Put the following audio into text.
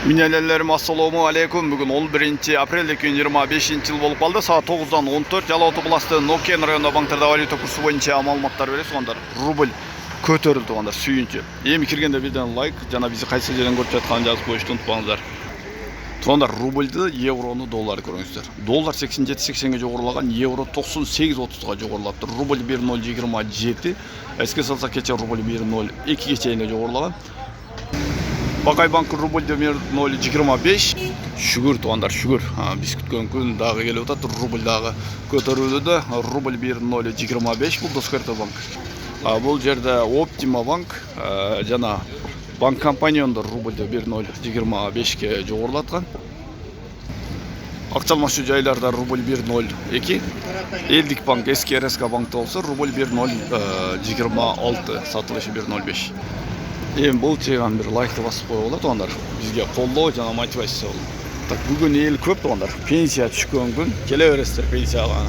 Minelelerim assalamu alaikum. Bugün 11 aprel 2025 yıl bolup kaldı. Saat 9'dan 14 Жалауты Буласты Noken rayonunda banktарда валюта курсы боюнча маалыматтар беребиз. Ондар рубль көтөрүлдү, ондар сүйүнчү. Эми киргенде бирден лайк, жана бизи кайсы жерден көрүп жатканын жазып коюшту унутпаңыздар. Тугандар, рубльды, еврону, долларды көрүңүздөр. Доллар 87-80ге жогорулаган, евро 98-30га жогорулаптыр. Рубль 1.027. Эске салсак кече рубль 1.02 чейин жогорулаган. Бакай банк рубльде 1.025. Шүгүр тугандар, шүгүр. Биз күткөн күн дагы келип атат. Рубль дагы көтөрүлүүдө. Рубль 1.025. Бул Доскерто банк. Бул жерде Оптима банк жана банк компаниондор рубльде 1.025ке жогорулаткан. Акча алмашуу жайларда рубль 1.02. Элдик банк, эски РСК банкта болсо рубль 1.026, сатылышы 1.05. Эми бул чыган бир лайкты басып коюп болот тугандар. Бизге колдоо жана мотивация болот. Так, бүгүн эл көп тугандар. Пенсия түшкөн күн. Келе бересиздер пенсияга.